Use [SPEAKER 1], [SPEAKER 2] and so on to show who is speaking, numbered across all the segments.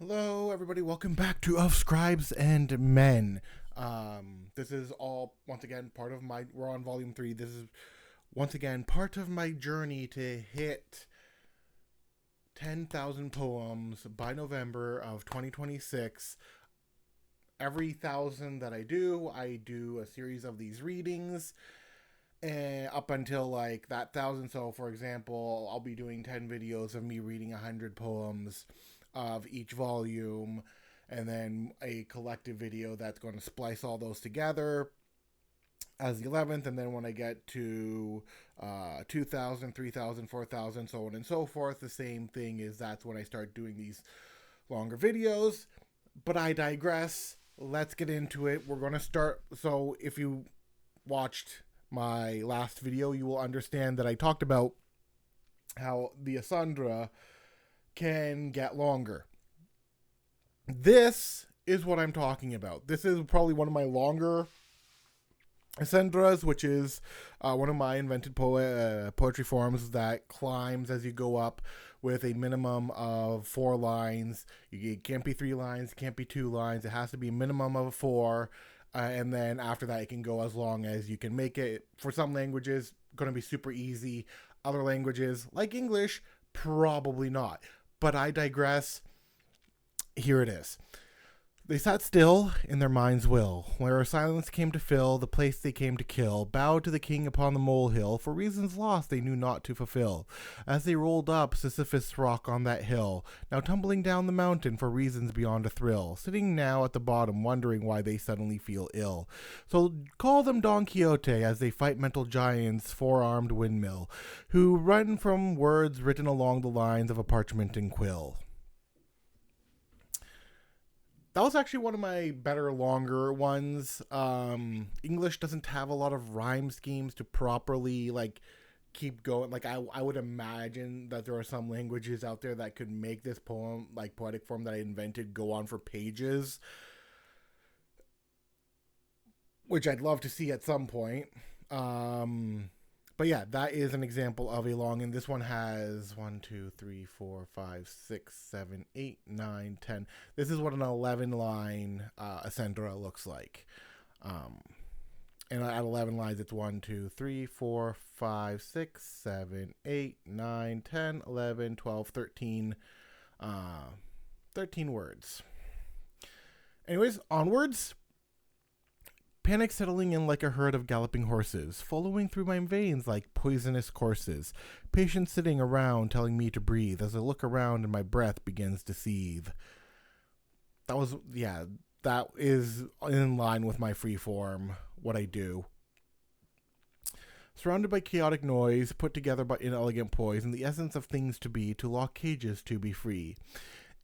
[SPEAKER 1] Hello, everybody. Welcome back to Of Scribes and Men. This is all once again part of my. We're on volume 3. This is once again part of my journey to hit 10,000 poems by November of 2026. Every thousand that I do a series of these readings, and up until like that thousand. So, for example, I'll be doing 10 videos of me reading 100 poems of each volume, and then a collective video that's going to splice all those together as the 11th. And then when I get to 2,000, 3,000, 4,000, so on and so forth, the same thing is that's when I start doing these longer videos. But I digress. Let's get into it. We're going to start. So if you watched my last video, you will understand that I talked about how the Asandra can get longer. This is what I'm talking about. This is probably one of my longer Asandras, which is one of my invented poetry forms that climbs as you go up with a minimum of 4 lines. It can't be 3 lines, it can't be 2 lines. It has to be a minimum of 4. And then after that, it can go as long as you can make it. For some languages, going to be super easy. Other languages, like English, probably not. But I digress. Here it is. They sat still in their mind's will, where a silence came to fill the place they came to kill, bowed to the king upon the molehill, for reasons lost they knew not to fulfill, as they rolled up Sisyphus' rock on that hill, now tumbling down the mountain for reasons beyond a thrill, sitting now at the bottom wondering why they suddenly feel ill. So call them Don Quixote as they fight mental giants, four-armed windmill, who run from words written along the lines of a parchment and quill. That was actually one of my better, longer ones. English doesn't have a lot of rhyme schemes to properly keep going. I would imagine that there are some languages out there that could make this poem, poetic form that I invented, go on for pages, which I'd love to see at some point. But yeah, that is an example of a long, and this one has 1, 2, 3, 4, 5, 6, 7, 8, 9, 10. This is what an 11 line Ascendra looks like. And at 11 lines, it's 1, 2, 3, 4, 5, 6, 7, 8, 9, 10, 11, 12, 13. 13 words. Anyways, onwards. Panic settling in like a herd of galloping horses, following through my veins like poisonous courses. Patience sitting around telling me to breathe as I look around and my breath begins to seethe. That is in line with my freeform, what I do. Surrounded by chaotic noise, put together by inelegant poise, and the essence of things to be, to lock cages to be free.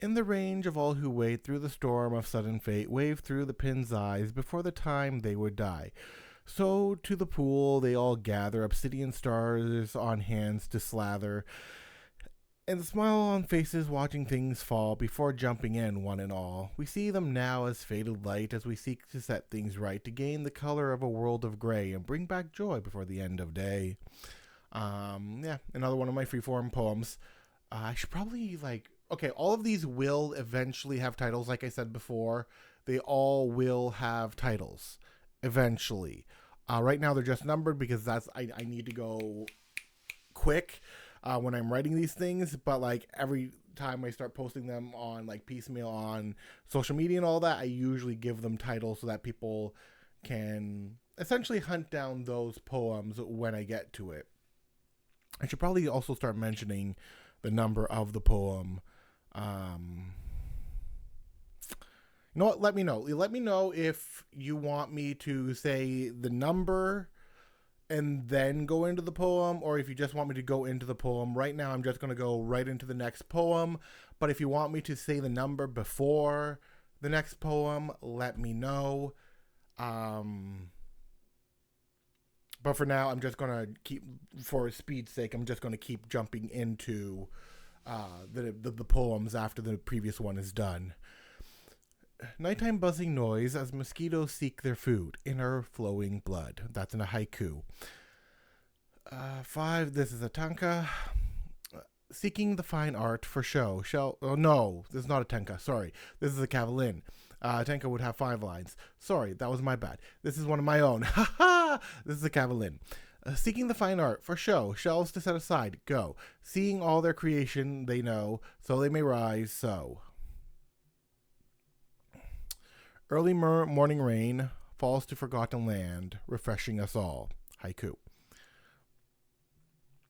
[SPEAKER 1] In the range of all who wait through the storm of sudden fate, wave through the pin's eyes before the time they would die. So to the pool they all gather, obsidian stars on hands to slather, and smile on faces watching things fall before jumping in one and all. We see them now as faded light as we seek to set things right, to gain the color of a world of gray and bring back joy before the end of day. Another one of my freeform poems. I should probably okay, all of these will eventually have titles. Like I said before, they all will have titles eventually. Right now they're just numbered because I need to go quick when I'm writing these things. But every time I start posting them on piecemeal on social media and all that, I usually give them titles so that people can essentially hunt down those poems when I get to it. I should probably also start mentioning the number of the poem. You know what? Let me know. Let me know if you want me to say the number and then go into the poem, or if you just want me to go into the poem. Right now, I'm just going to go right into the next poem. But if you want me to say the number before the next poem, let me know. But for now, I'm just going to keep, for speed's sake, I'm just going to keep jumping into the poems after the previous one is done. Nighttime buzzing noise as mosquitoes seek their food in our flowing blood. That's in a haiku. 5, this is a tanka. Seeking the fine art for show. Oh no, this is not a tenka. Sorry, this is a cavallin. Tenka would have 5 lines. Sorry, that was my bad. This is one of my own. Ha ha! This is a cavallin. Seeking the fine art for show. Shelves to set aside. Go. Seeing all their creation they know, so they may rise. So. Early morning rain falls to forgotten land, refreshing us all. Haiku.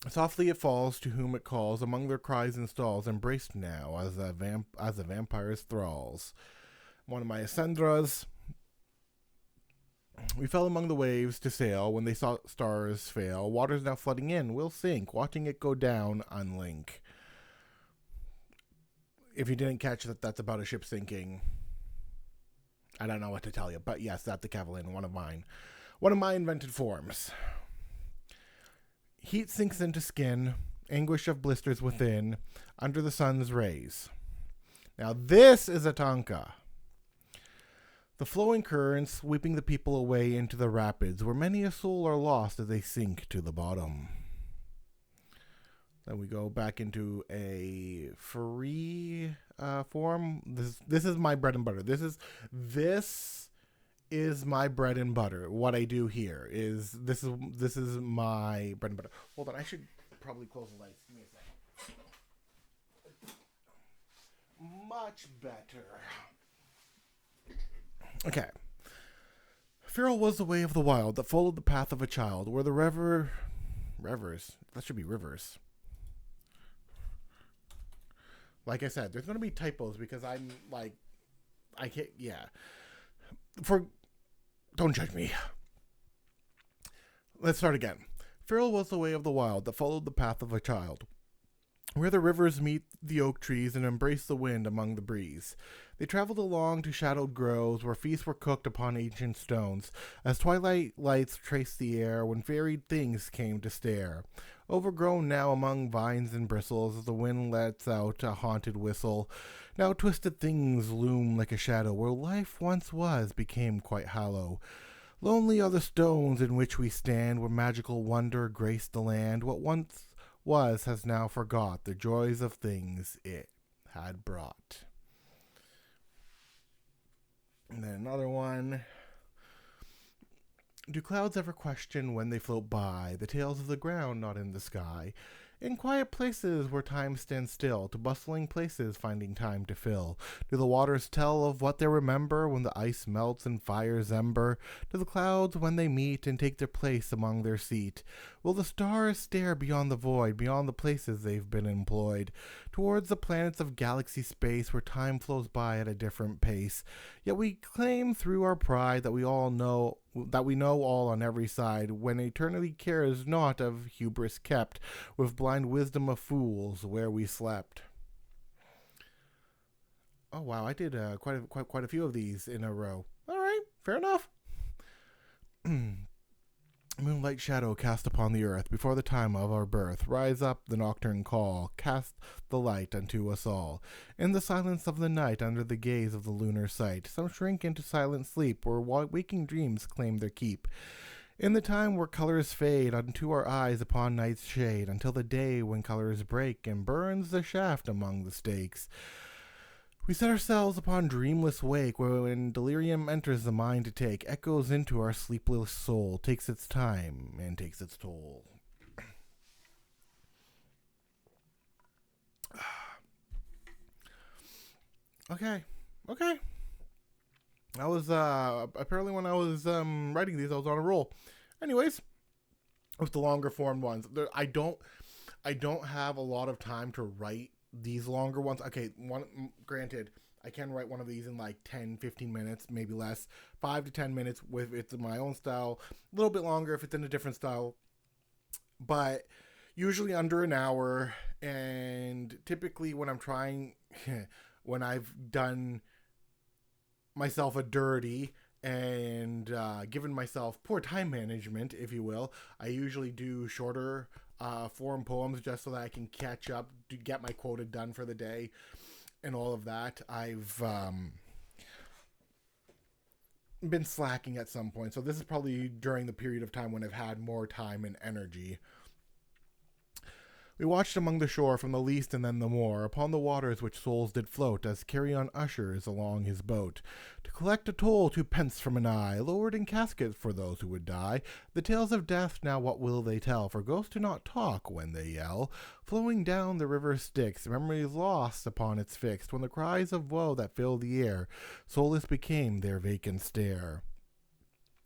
[SPEAKER 1] Softly it falls to whom it calls, among their cries and stalls, embraced now as a vampire's thralls. One of my Ascendras. We fell among the waves to sail when they saw stars fail. Water's now flooding in, we'll sink, watching it go down, unlink. If you didn't catch that, that's about a ship sinking. I don't know what to tell you, but yes, that's the cavallin, one of mine. One of my invented forms. Heat sinks into skin, anguish of blisters within, under the sun's rays. Now this is a tanka. The flowing currents sweeping the people away into the rapids, where many a soul are lost as they sink to the bottom. Then we go back into a free form. This is my bread and butter. This is my bread and butter. What I do here is this is my bread and butter. Hold on, I should probably close the lights. Give me a second. Much better. Okay. Feral was the way of the wild that followed the path of a child, where the rivers. That should be rivers. Like I said, there's going to be typos because I'm like, I can't, yeah. Don't judge me. Let's start again. Feral was the way of the wild that followed the path of a child, where the rivers meet the oak trees and embrace the wind among the breeze. They traveled along to shadowed groves where feasts were cooked upon ancient stones, as twilight lights traced the air when varied things came to stare. Overgrown now among vines and bristles, as the wind lets out a haunted whistle, now twisted things loom like a shadow, where life once was became quite hollow. Lonely are the stones in which we stand, where magical wonder graced the land. What once was has now forgot the joys of things it had brought. And then another one. Do clouds ever question when they float by the tales of the ground, not in the sky? In quiet places where time stands still, to bustling places finding time to fill. Do the waters tell of what they remember when the ice melts and fires ember? Do the clouds when they meet and take their place among their seat? Will the stars stare beyond the void, beyond the places they've been employed, towards the planets of galaxy space where time flows by at a different pace? Yet we claim through our pride that we know all on every side, when eternity cares not of hubris kept, with blind wisdom of fools where we slept. Oh wow, I did quite a few of these in a row. All right, fair enough. Moonlight shadow cast upon the earth before the time of our birth. Rise up, the nocturne call, cast the light unto us all. In the silence of the night, under the gaze of the lunar sight, some shrink into silent sleep, where waking dreams claim their keep. In the time where colors fade unto our eyes upon night's shade, until the day when colors break and burns the shaft among the stakes. We set ourselves upon dreamless wake, where when delirium enters the mind to take, echoes into our sleepless soul, takes its time and takes its toll. Okay. I was, apparently when I was writing these, I was on a roll. Anyways, with the longer form ones, I don't have a lot of time to write these longer ones. Okay, granted, I can write one of these in like 10, 15 minutes, maybe less. 5 to 10 minutes if it's in my own style. A little bit longer if it's in a different style. But usually under an hour. And typically when I'm trying, when I've done myself a dirty and given myself poor time management, if you will, I usually do shorter form poems just so that I can catch up to get my quota done for the day and all of that. I've been slacking at some point, so this is probably during the period of time when I've had more time and energy. We watched among the shore from the least and then the more, upon the waters which souls did float, as carry-on ushers along his boat, to collect a toll 2 pence from an eye, lowered in caskets for those who would die. The tales of death now what will they tell? For ghosts do not talk when they yell. Flowing down the river Styx, memories lost upon its fixed, when the cries of woe that filled the air, soulless became their vacant stare.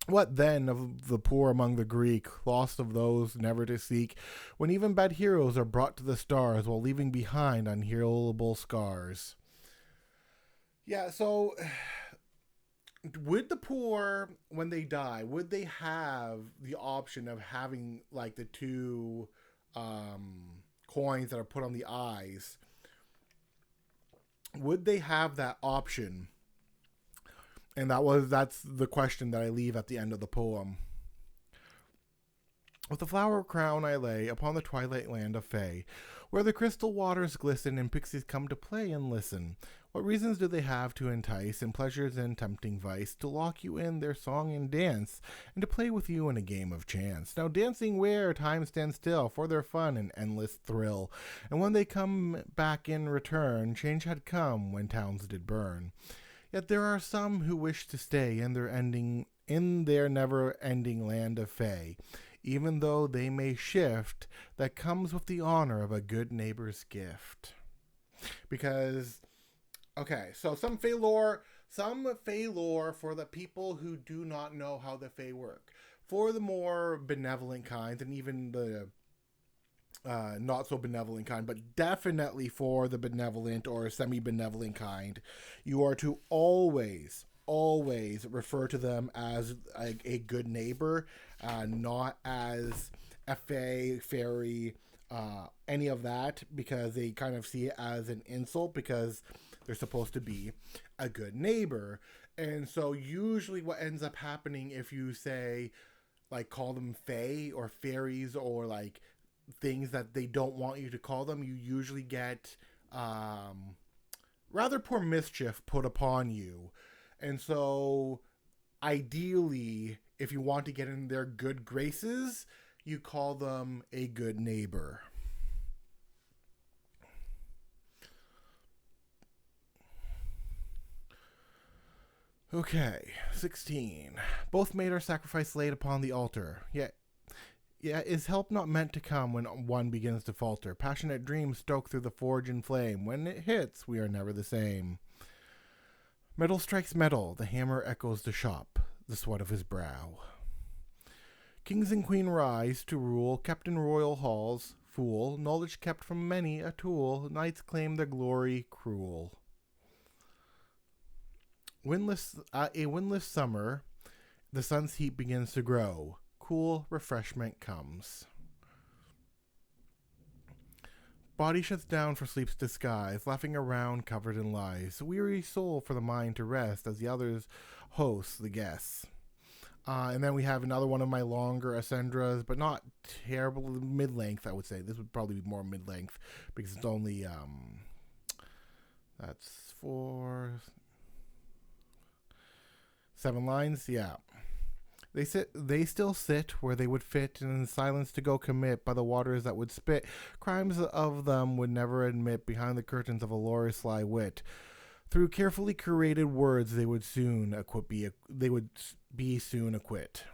[SPEAKER 1] What then of the poor among the Greek, lost of those never to seek, when even bad heroes are brought to the stars while leaving behind unhealable scars? Yeah, so would the poor, when they die, would they have the option of having like the two coins that are put on the eyes? Would they have that option? And that's the question that I leave at the end of the poem. With a flower crown I lay upon the twilight land of Fay, where the crystal waters glisten and pixies come to play and listen. What reasons do they have to entice, and pleasures and tempting vice, to lock you in their song and dance, and to play with you in a game of chance? Now dancing where time stands still, for their fun and endless thrill, and when they come back in return, change had come when towns did burn. Yet there are some who wish to stay in their never-ending land of Fay, even though they may shift. That comes with the honor of a good neighbor's gift. Because, okay, so some Fey lore for the people who do not know how the Fey work. For the more benevolent kinds, and even the not so benevolent kind, but definitely for the benevolent or semi-benevolent kind, you are to always refer to them as a good neighbor, not as a fairy, any of that, because they kind of see it as an insult, because they're supposed to be a good neighbor. And so usually what ends up happening, if you say, like, call them fae or fairies, or like things that they don't want you to call them, you usually get rather poor mischief put upon you. And so ideally, if you want to get in their good graces, you call them a good neighbor. Okay, 16. Both made our sacrifice laid upon the altar, yet is help not meant to come when one begins to falter? Passionate dreams stoke through the forge and flame. When it hits, we are never the same. Metal strikes metal, the hammer echoes the shop, the sweat of his brow. Kings and queen rise to rule, kept in royal halls, fool, knowledge kept from many a tool, knights claim their glory cruel. A windless summer, the sun's heat begins to grow. Cool refreshment comes. Body shuts down for sleep's disguise, laughing around covered in lies. Weary soul for the mind to rest as the others host the guests. And then we have another one of my longer Ascendras, but not terrible mid-length, I would say. This would probably be more mid-length because it's only, that's 7 lines, yeah. They still sit where they would fit, and in silence to go commit by the waters that would spit. Crimes of them would never admit behind the curtains of a lawyer's sly wit. Through carefully curated words, they would be soon acquit.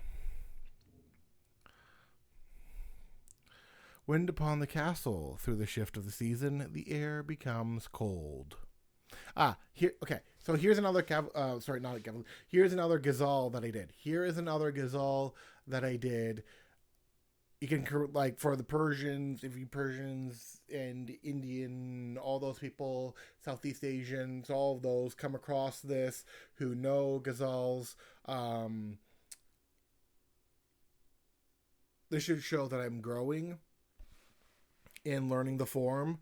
[SPEAKER 1] Wind upon the castle, through the shift of the season, the air becomes cold. Okay. So here's another here's another ghazal that I did. Here is another ghazal that I did. You can, like, for the Persians, if you Persians and Indian, all those people, Southeast Asians, all of those come across this who know ghazals. This should show that I'm growing in learning the form.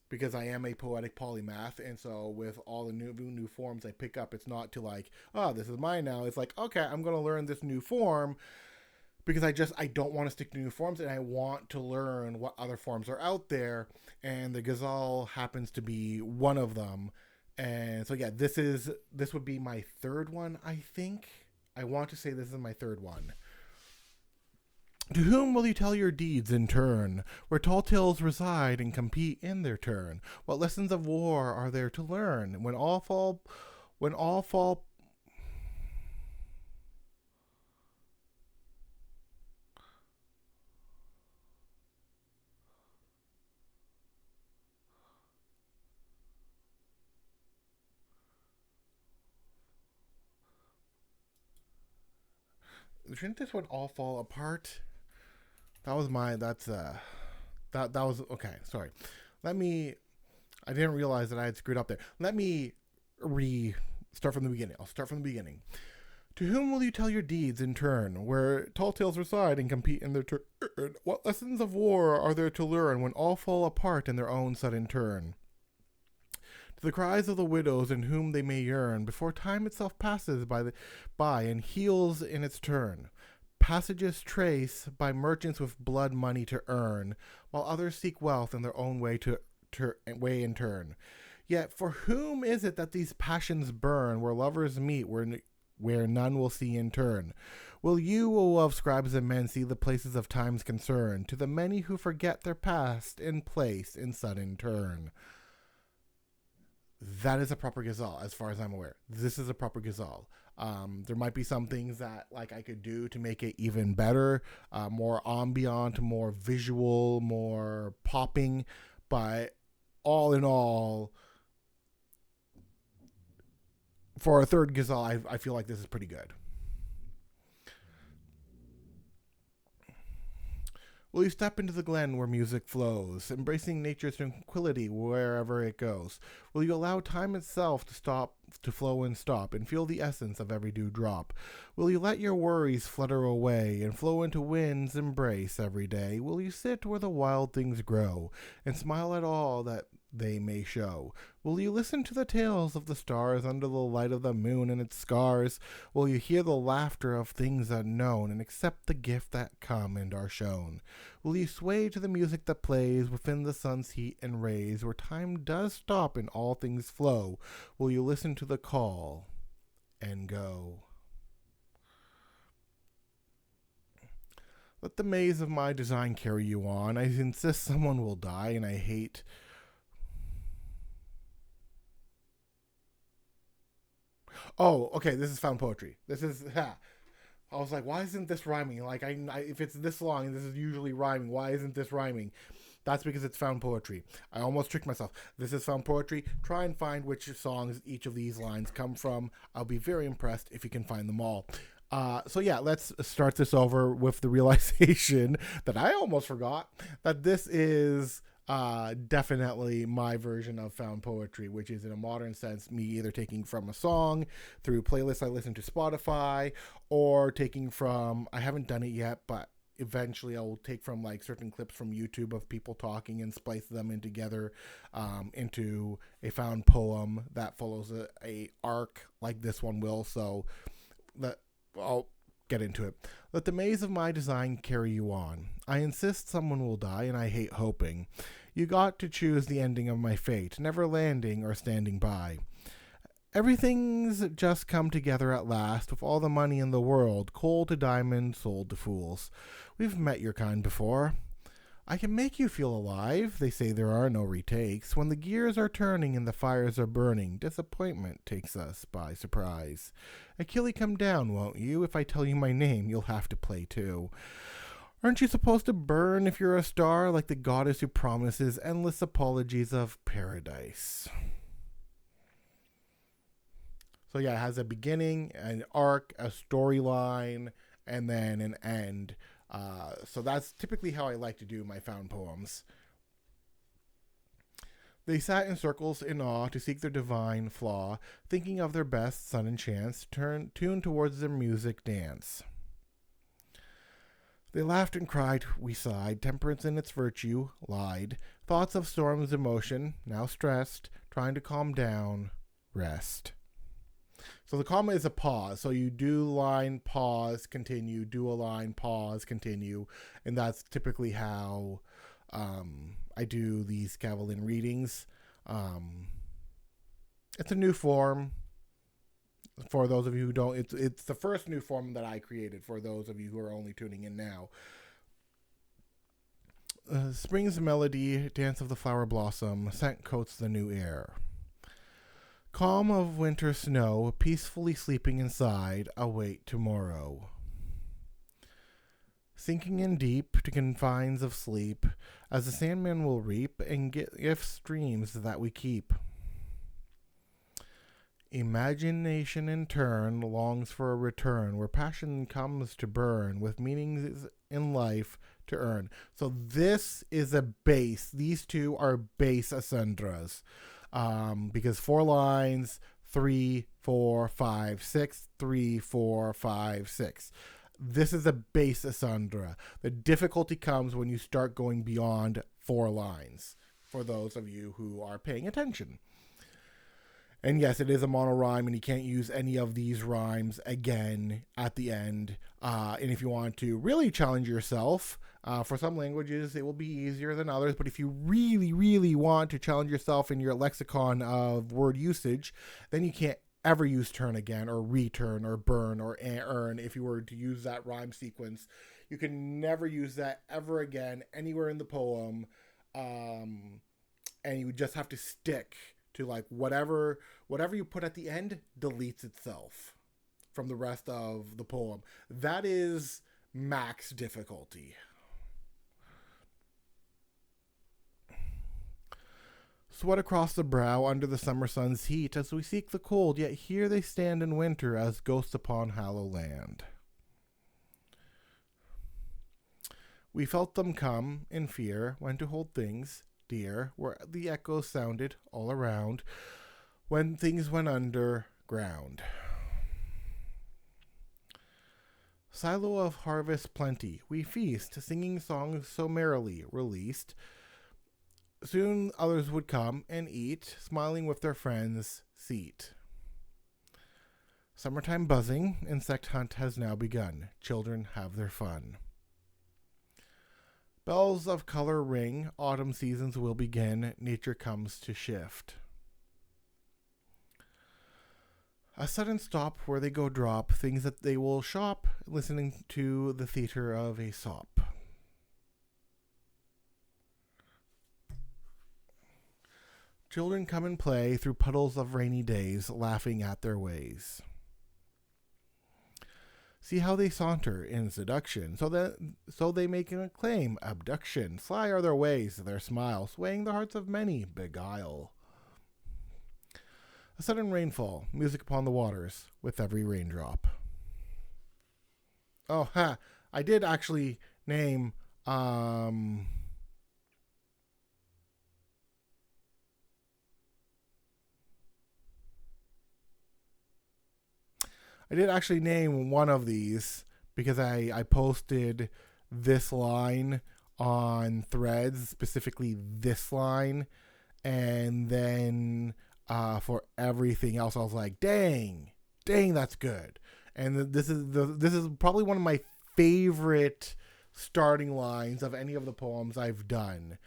[SPEAKER 1] Because I am a poetic polymath, and so with all the new forms I pick up, it's not to like, oh, this is mine now. It's like, okay, I'm going to learn this new form because I don't want to stick to new forms, and I want to learn what other forms are out there, and the ghazal happens to be one of them. And so yeah, this would be my third one, I think. I want to say this is my third one. To whom will you tell your deeds in turn, where tall tales reside and compete in their turn? What lessons of war are there to learn when all fall shouldn't this one all fall apart? That was my that's that was okay, sorry. Let me I didn't realize that I had screwed up there. Let me re start from the beginning. I'll start from the beginning. To whom will you tell your deeds in turn, where tall tales reside and compete in their turn? What lessons of war are there to learn when all fall apart in their own sudden turn? To the cries of the widows in whom they may yearn, before time itself passes by and heals in its turn. Passages trace by merchants with blood money to earn, while others seek wealth in their own way in turn. Yet for whom is it that these passions burn, where lovers meet, where none will see in turn? Will you, O of scribes and men, see the places of time's concern, to the many who forget their past in place in sudden turn? That is a proper ghazal, as far as I'm aware. This is a proper ghazal. There might be some things that like I could do to make it even better, more ambient, more visual, more popping, but all in all, for a third ghazal, I feel like this is pretty good. Will you step into the glen where music flows, embracing nature's tranquility wherever it goes? Will you allow time itself to flow and stop, and feel the essence of every dewdrop? Will you let your worries flutter away, and flow into wind's embrace every day? Will you sit where the wild things grow, and smile at all that they may show? Will you listen to the tales of the stars under the light of the moon and its scars? Will you hear the laughter of things unknown, and accept the gift that come and are shown? Will you sway to the music that plays within the sun's heat and rays, where time does stop and all things flow? Will you listen to the call and go? Let the maze of my design carry you on. I insist someone will die, and I hate. Oh, okay, this is found poetry. This is. Ha. I was like, why isn't this rhyming? Like, if it's this long and this is usually rhyming, why isn't this rhyming? That's because it's found poetry. I almost tricked myself. This is found poetry. Try and find which songs each of these lines come from. I'll be very impressed if you can find them all. So yeah, let's start this over with the realization that I almost forgot that this is definitely my version of found poetry, which is in a modern sense me either taking from a song through playlists I listen to Spotify, or taking from, I haven't done it yet, but eventually I will take from like certain clips from YouTube of people talking and splice them in together into a found poem that follows a arc like this one will. So that I'll get into it. Let the maze of my design carry you on. I insist someone will die, and I hate hoping. You got to choose the ending of my fate, never landing or standing by. Everything's just come together at last, with all the money in the world, coal to diamond, sold to fools. We've met your kind before. I can make you feel alive. They say there are no retakes. When the gears are turning and the fires are burning, disappointment takes us by surprise. Achille, come down, won't you? If I tell you my name, you'll have to play too. Aren't you supposed to burn if you're a star, like the goddess who promises endless apologies of paradise? So yeah, it has a beginning, an arc, a storyline, and then an end. So that's typically how I like to do my found poems. They sat in circles in awe to seek their divine flaw, thinking of their best sun and chance, tuned towards their music dance. They laughed and cried, we sighed, temperance in its virtue lied, thoughts of storms emotion, now stressed, trying to calm down, rest. So the comma is a pause. So you do line, pause, continue, do a line, pause, continue. And that's typically how I do these Cavalian readings. It's a new form. For those of you who don't, it's the first new form that I created for those of you who are only tuning in now. Spring's melody, dance of the flower blossom, scent coats the new air. Calm of winter snow, peacefully sleeping inside, await tomorrow. Sinking in deep to confines of sleep, as the Sandman will reap and gift streams that we keep. Imagination in turn longs for a return, where passion comes to burn, with meanings in life to earn. So this is a base. These two are base Asundras. Because 4 lines, 3, 4, 5, 6, 3, 4, 5, 6. This is a base Asundra. The difficulty comes when you start going beyond 4 lines, for those of you who are paying attention. And yes, it is a monorhyme, and you can't use any of these rhymes again at the end. And if you want to really challenge yourself, for some languages, it will be easier than others. But if you really, really want to challenge yourself in your lexicon of word usage, then you can't ever use turn again, or return, or burn, or earn. If you were to use that rhyme sequence, you can never use that ever again anywhere in the poem. And you would just have to stick to like whatever you put at the end deletes itself from the rest of the poem. That is max difficulty. Sweat across the brow under the summer sun's heat as we seek the cold, yet here they stand in winter as ghosts upon Hallow Land. We felt them come in fear when to hold things dear, where the echoes sounded all around when things went underground. Silo of harvest plenty, we feast, singing songs so merrily released. Soon others would come and eat, smiling with their friends' seat. Summertime buzzing, insect hunt has now begun. Children have their fun. Bells of color ring, autumn seasons will begin, nature comes to shift. A sudden stop where they go drop, things that they will shop, listening to the theater of Aesop. Children come and play through puddles of rainy days, laughing at their ways. See how they saunter in seduction, so they make a claim, abduction. Sly are their ways, their smile, swaying the hearts of many, beguile. A sudden rainfall, music upon the waters, with every raindrop. Oh, I did actually name, one of these because I posted this line on Threads, specifically this line, and then for everything else I was like, dang, that's good. And this is probably one of my favorite starting lines of any of the poems I've done.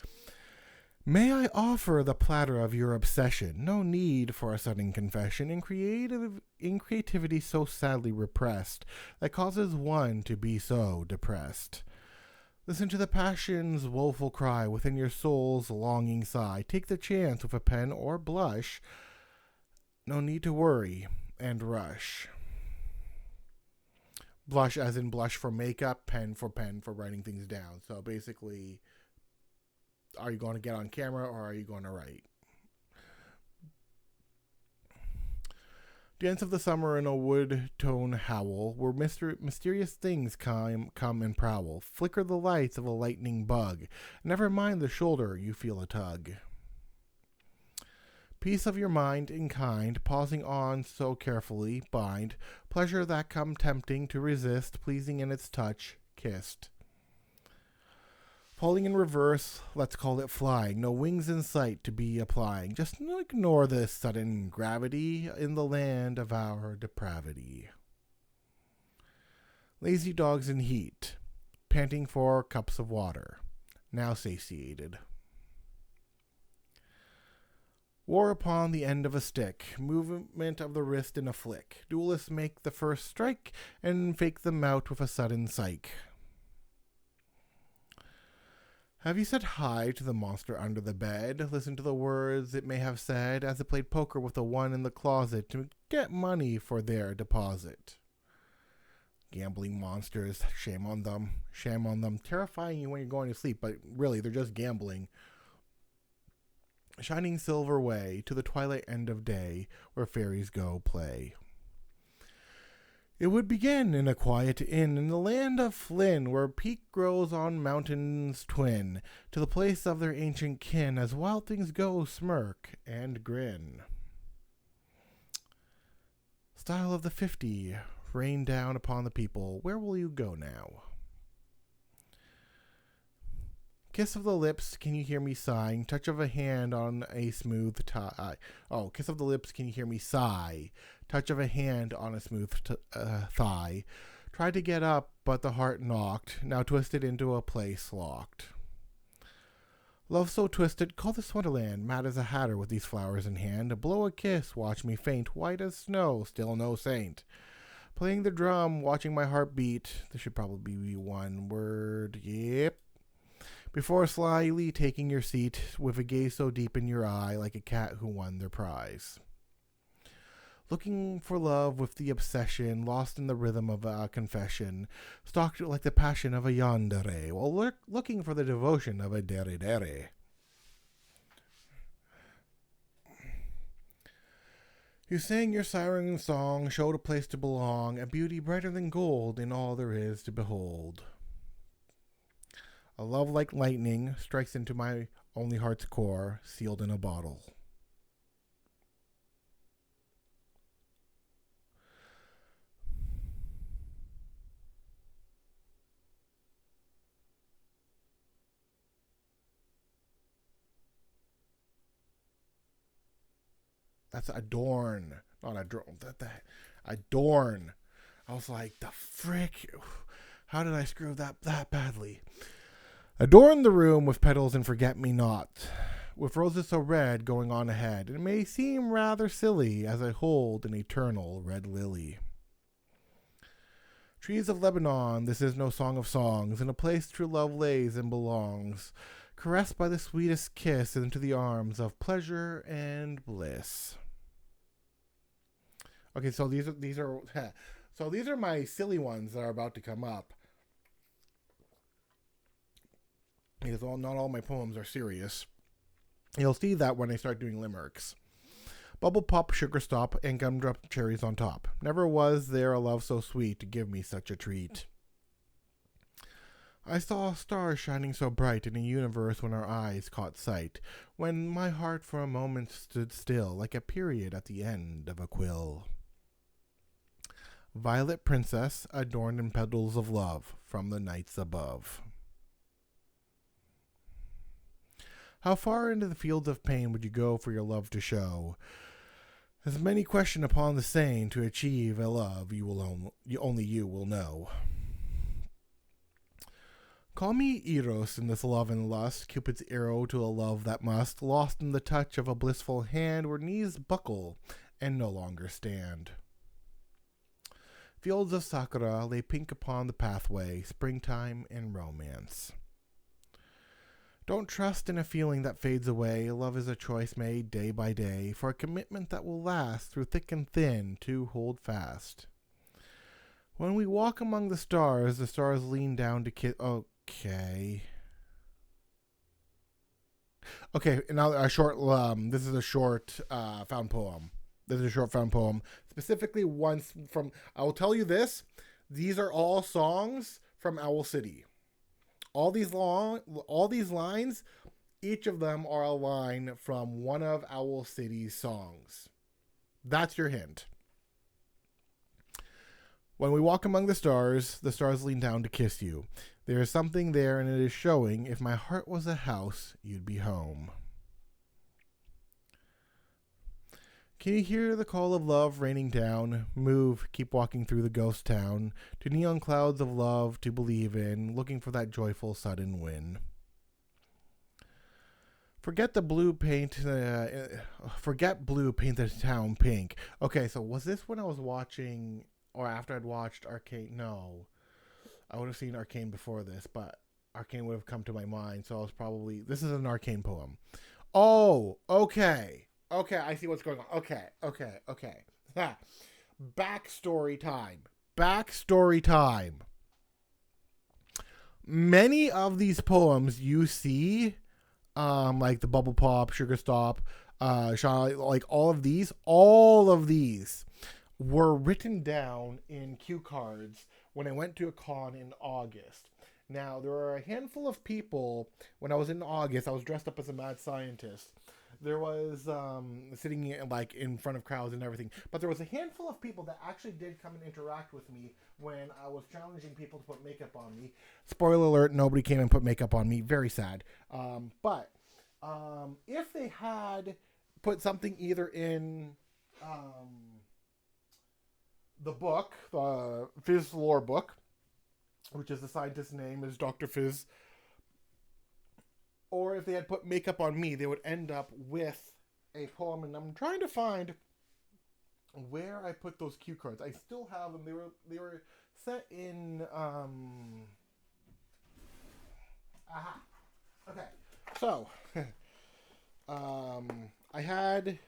[SPEAKER 1] May I offer the platter of your obsession? No need for a sudden confession in creativity so sadly repressed that causes one to be so depressed. Listen to the passion's woeful cry within your soul's longing sigh. Take the chance with a pen or blush. No need to worry and rush. Blush as in blush for makeup, pen for writing things down. So basically, are you going to get on camera or are you going to write? Dance of the summer in a wood tone howl, where mysterious things come and prowl. Flicker the lights of a lightning bug. Never mind the shoulder, you feel a tug. Peace of your mind in kind, pausing on so carefully, bind. Pleasure that come tempting to resist, pleasing in its touch, kissed. Falling in reverse, let's call it flying. No wings in sight to be applying. Just ignore this sudden gravity in the land of our depravity. Lazy dogs in heat, panting for cups of water, now satiated. War upon the end of a stick, movement of the wrist in a flick. Duelists make the first strike and fake them out with a sudden psych. Have you said hi to the monster under the bed? Listen to the words it may have said as it played poker with the one in the closet to get money for their deposit. Gambling monsters, shame on them, shame on them. Terrifying you when you're going to sleep, but really, they're just gambling. Shining silver way to the twilight end of day where fairies go play. It would begin in a quiet inn in the land of Flynn, where peak grows on mountains twin, to the place of their ancient kin, as wild things go smirk and grin. Style of the 50, rain down upon the people, where will you go now? Kiss of the lips, can you hear me sighing? Touch of a hand on a smooth thigh. Oh, kiss of the lips, can you hear me sigh? Touch of a hand on a smooth thigh. Tried to get up, but the heart knocked, now twisted into a place locked. Love so twisted, call this wonderland, mad as a hatter with these flowers in hand. Blow a kiss, watch me faint, white as snow, still no saint. Playing the drum, watching my heart beat. This should probably be one word, yep. Before slyly taking your seat, with a gaze so deep in your eye, like a cat who won their prize. Looking for love with the obsession, lost in the rhythm of a confession, stalked like the passion of a yandere, while looking for the devotion of a dere. You sang your siren song, showed a place to belong, a beauty brighter than gold in all there is to behold. A love like lightning strikes into my only heart's core, sealed in a bottle. That's adorn, not adorn. Adorn. I was like, the frick? How did I screw that badly? Adorn the room with petals and forget-me-not, with roses so red going on ahead. It may seem rather silly as I hold an eternal red lily. Trees of Lebanon, this is no song of songs, in a place true love lays and belongs, caressed by the sweetest kiss into the arms of pleasure and bliss. Okay, so these are my silly ones that are about to come up. Because not all my poems are serious. You'll see that when I start doing limericks. Bubble pop, sugar stop, and gumdrop cherries on top. Never was there a love so sweet to give me such a treat. I saw stars shining so bright in a universe when our eyes caught sight, when my heart for a moment stood still, like a period at the end of a quill. Violet princess, adorned in petals of love, from the nights above. How far into the fields of pain would you go for your love to show? As many question upon the same to achieve a love only you will know. Call me Eros in this love and lust, Cupid's arrow to a love that must, lost in the touch of a blissful hand, where knees buckle and no longer stand. Fields of sakura lay pink upon the pathway, springtime and romance. Don't trust in a feeling that fades away. Love is a choice made day by day, for a commitment that will last through thick and thin to hold fast. When we walk among the stars lean down to kiss. Okay, now a short. This is a short found poem. This is a short found poem. Specifically, once from. I will tell you this. These are all songs from Owl City. All these lines, each of them are a line from one of Owl City's songs. That's your hint. When we walk among the stars lean down to kiss you. There is something there, and it is showing. If my heart was a house, you'd be home. Can you hear the call of love raining down? Move, keep walking through the ghost town, to neon clouds of love to believe in, looking for that joyful sudden win. Forget blue, paint the town pink. Okay, so was this when I was watching, or after I'd watched Arcane? No. I would have seen Arcane before this, but arcane would have come to my mind. So I was probably, this is an arcane poem. Oh, okay. Okay, I see what's going on. Okay. Backstory time. Backstory time. Many of these poems you see, like the Bubble Pop, Sugar Stop, like all of these were written down in cue cards when I went to a con in August. Now, there were a handful of people when I was in August. I was dressed up as a mad scientist. There was sitting like in front of crowds and everything, but there was a handful of people that actually did come and interact with me when I was challenging people to put makeup on me. Spoiler alert: nobody came and put makeup on me. Very sad. But if they had put something either in the book, the Fizz lore book, which is the scientist's name is Dr. Fizz, or if they had put makeup on me, they would end up with a poem. And I'm trying to find where I put those cue cards. I still have them. They were set in aha. Okay. So I had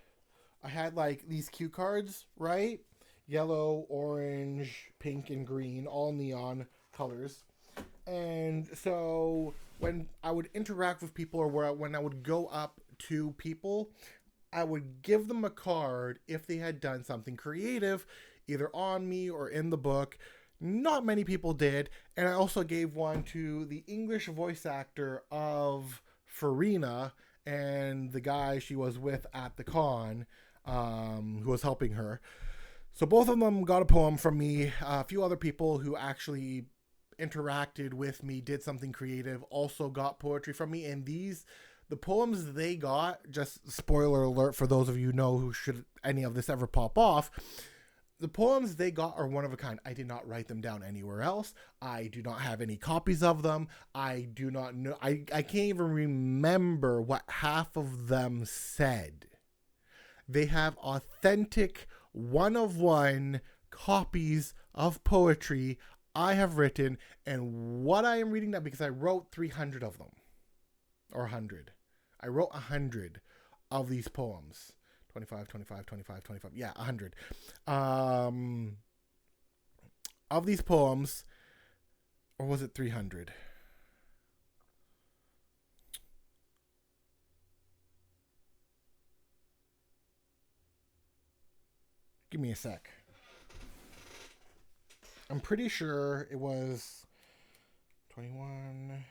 [SPEAKER 1] like these cue cards, right? Yellow, orange, pink, and green, all neon colors. And so when I would interact with people, or when I would go up to people, I would give them a card if they had done something creative, either on me or in the book. Not many people did. And I also gave one to the English voice actor of Farina and the guy she was with at the con, who was helping her. So both of them got a poem from me. A few other people who actually interacted with me, did something creative, also got poetry from me. And the poems they got, just spoiler alert for those of you who know who should any of this ever pop off, the poems they got are one of a kind. I did not write them down anywhere else. I do not have any copies of them. I do not know. I can't even remember what half of them said. They have authentic one-of-one copies of poetry I have written, and what I am reading now, because I wrote 300 of them, or 100. I wrote 100 of these poems. 25, 25, 25, 25. Yeah, 100. Of these poems, or was it 300? Give me a sec. I'm pretty sure it was 21,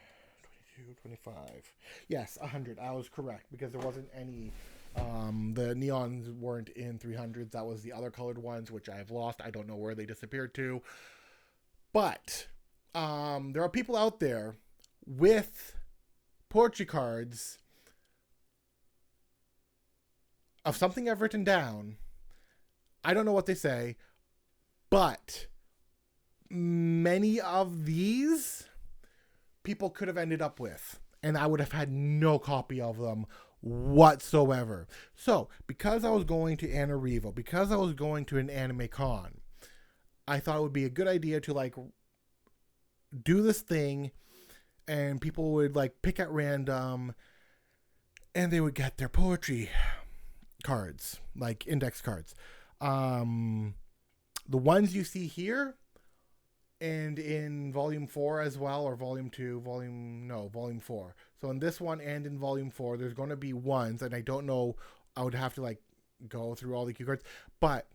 [SPEAKER 1] 22, 25. Yes, 100. I was correct because there wasn't any. The neons weren't in 300s. That was the other colored ones, which I've lost. I don't know where they disappeared to. But there are people out there with poetry cards of something I've written down. I don't know what they say, but many of these people could have ended up with, and I would have had no copy of them whatsoever. So, because I was going to Anna Revo, because I was going to an anime con, I thought it would be a good idea to like do this thing, and people would like pick at random, and they would get their poetry cards, like index cards. The ones you see here and in volume 4 as well, or volume 2, volume 4. So in this one and in volume 4, there's going to be ones, and I don't know, I would have to like go through all the cue cards, but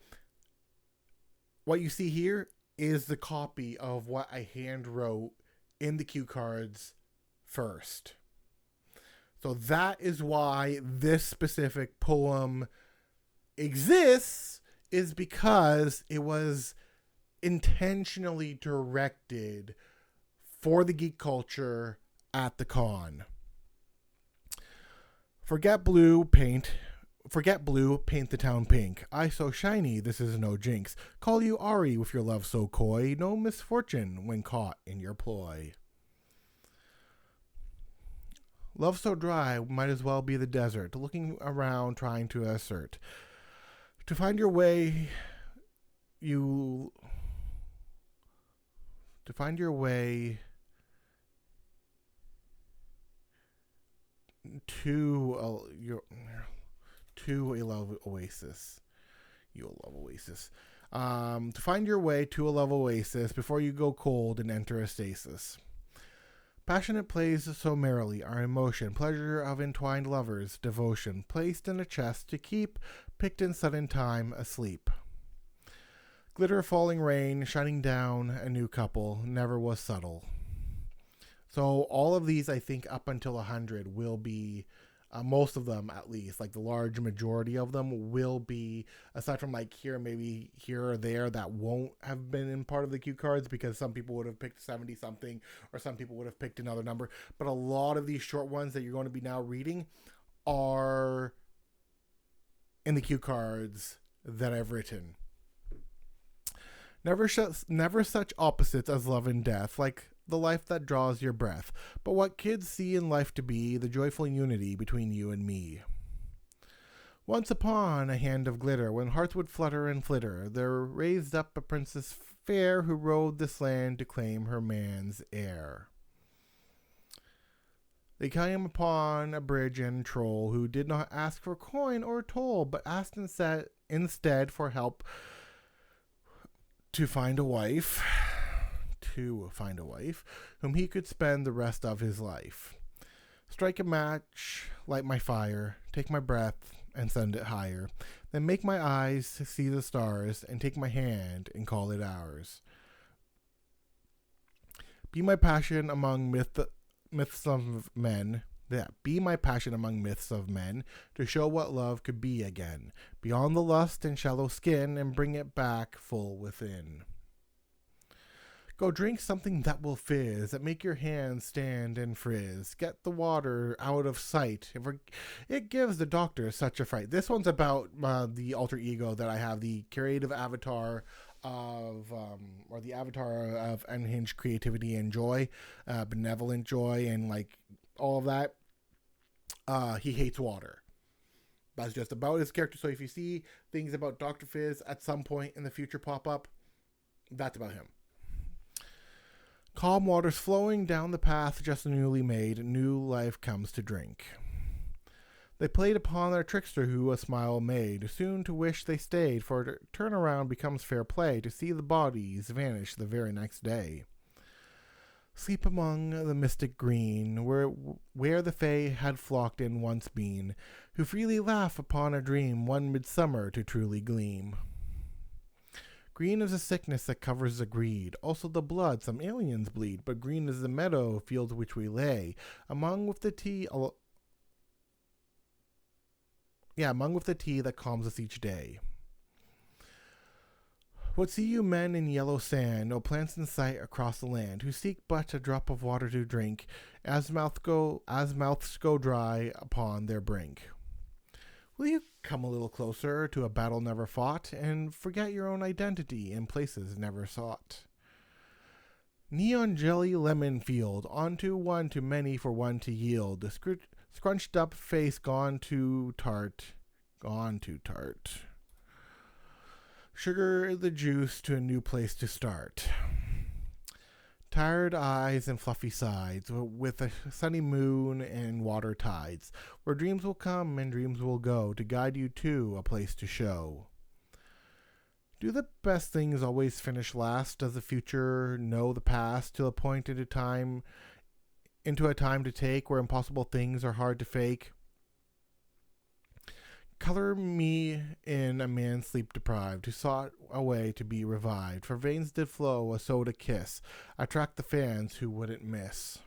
[SPEAKER 1] what you see here is the copy of what I hand wrote in the cue cards first. So that is why this specific poem exists, is because it was intentionally directed for the geek culture at the con. Forget blue, paint the town pink. Eye so shiny, this is no jinx. Call you Ari with your love so coy. No misfortune when caught in your ploy. Love so dry, might as well be the desert. Looking around, trying to assert. To find your way, to a love oasis. You'll love Oasis. To find your way to a love oasis before you go cold and enter a stasis. Passionate plays so merrily our emotion, pleasure of entwined lovers, devotion, placed in a chest to keep, picked in sudden time, asleep. Glitter falling rain, shining down, a new couple, never was subtle. So all of these, I think, up until 100 will be, most of them at least, like the large majority of them will be, aside from like here, maybe here or there, that won't have been in part of the cue cards because some people would have picked 70 something or some people would have picked another number. But a lot of these short ones that you're going to be now reading are in the cue cards that I've written. Never such opposites as love and death, like the life that draws your breath, but what kids see in life to be the joyful unity between you and me. Once upon a hand of glitter, when hearts would flutter and flitter, there raised up a princess fair who rode this land to claim her man's heir. They came upon a bridge and troll who did not ask for coin or toll, but asked instead for help to find a wife whom he could spend the rest of his life. Strike a match, light my fire, take my breath and send it higher, then make my eyes see the stars and take my hand and call it ours. Be my passion among myths of men. Be my passion among myths of men, to show what love could be again, beyond the lust and shallow skin, and bring it back full within. Go drink something that will fizz, that make your hands stand and frizz. Get the water out of sight. It gives the doctor such a fright. This one's about the alter ego that I have, the creative avatar of, or the avatar of unhinged creativity and joy, benevolent joy, and like all of that. He hates water. That's just about his character. So if you see things about Dr. Fizz at some point in the future pop up, that's about him. Calm waters flowing down the path just newly made, new life comes to drink. They played upon their trickster who a smile made, soon to wish they stayed, for to turn around becomes fair play, to see the bodies vanish the very next day. Sleep among the mystic green, where the fae had flocked in once been, who freely laugh upon a dream, one midsummer to truly gleam. Green is a sickness that covers the greed, also the blood some aliens bleed, but green is the meadow fields which we lay, among with the tea that calms us each day. What see you men in yellow sand, no plants in sight across the land, who seek but a drop of water to drink, as mouths go dry upon their brink? Will you come a little closer to a battle never fought, and forget your own identity in places never sought? Neon jelly lemon field, onto one to many for one to yield, the scrunched up face gone too tart. Sugar the juice to a new place to start. Tired eyes and fluffy sides, with a sunny moon and water tides, where dreams will come and dreams will go, to guide you to a place to show. Do the best things always finish last? Does the future know the past, till a point into a time to take, where impossible things are hard to fake? Color me in a man sleep deprived, who sought a way to be revived, for veins did flow a soda kiss, attract the fans who wouldn't miss.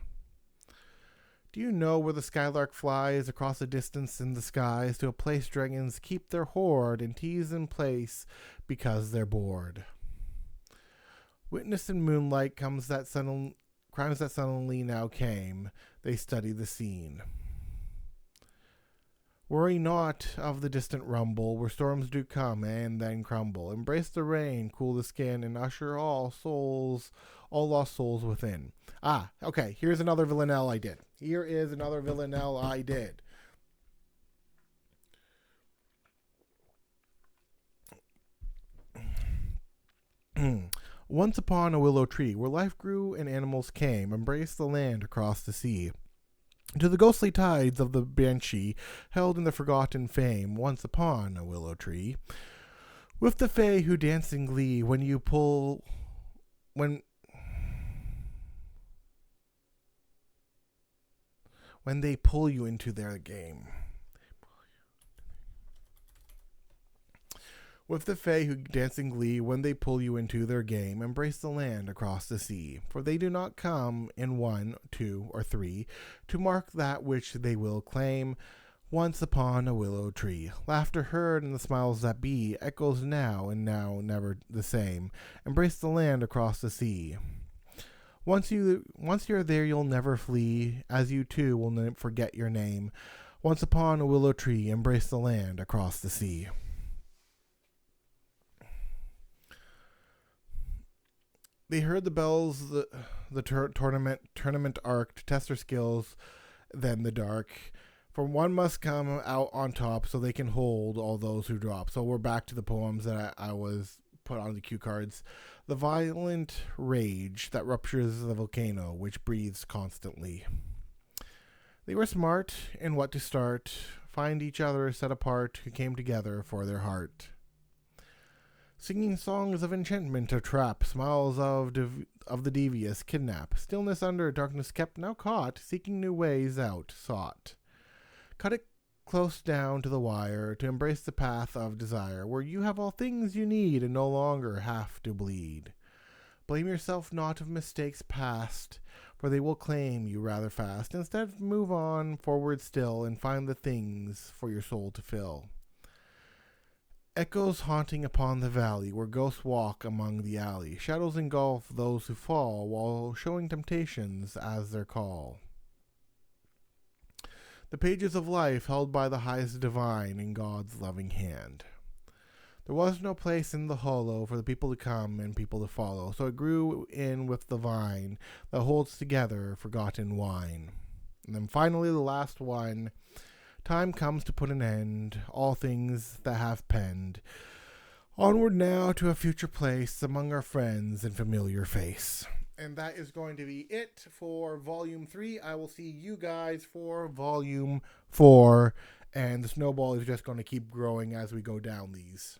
[SPEAKER 1] Do you know where the skylark flies across the distance in the skies, to a place dragons keep their hoard and tease in place because they're bored? Witness in moonlight crimes that suddenly now came, they study the scene. Worry not of the distant rumble, where storms do come and then crumble. Embrace the rain, cool the skin, and usher all lost souls within. Okay, here's another villanelle I did. Once upon a willow tree, where life grew and animals came, embrace the land across the sea. To the ghostly tides of the banshee, held in the forgotten fame, once upon a willow tree. With the fae who dance in glee when when they pull you into their game. With the fae who dance in glee when they pull you into their game, embrace the land across the sea. For they do not come in one, two, or three, to mark that which they will claim, once upon a willow tree. Laughter heard and the smiles that be, echoes now and now never the same. Embrace the land across the sea. Once you're there, you'll never flee, as you too will never forget your name. Once upon a willow tree, embrace the land across the sea. They heard the bells, the tournament arc to test their skills, then the dark. For one must come out on top so they can hold all those who drop. So we're back to the poems that I was put on the cue cards. The violent rage that ruptures the volcano, which breathes constantly. They were smart in what to start, find each other set apart, who came together for their heart. Singing songs of enchantment or trap, smiles of the devious kidnap, stillness under darkness kept, now caught, seeking new ways out sought. Cut it close down to the wire, to embrace the path of desire, where you have all things you need and no longer have to bleed. Blame yourself not of mistakes past, for they will claim you rather fast. Instead, move on forward still and find the things for your soul to fill. Echoes haunting upon the valley, where ghosts walk among the alley. Shadows engulf those who fall, while showing temptations as their call. The pages of life held by the highest divine in God's loving hand. There was no place in the hollow for the people to come and people to follow, so it grew in with the vine that holds together forgotten wine. And then finally the last one. Time comes to put an end, all things that have penned. Onward now to a future place among our friends and familiar face. And that is going to be it for Volume 3. I will see you guys for Volume 4. And the snowball is just going to keep growing as we go down these.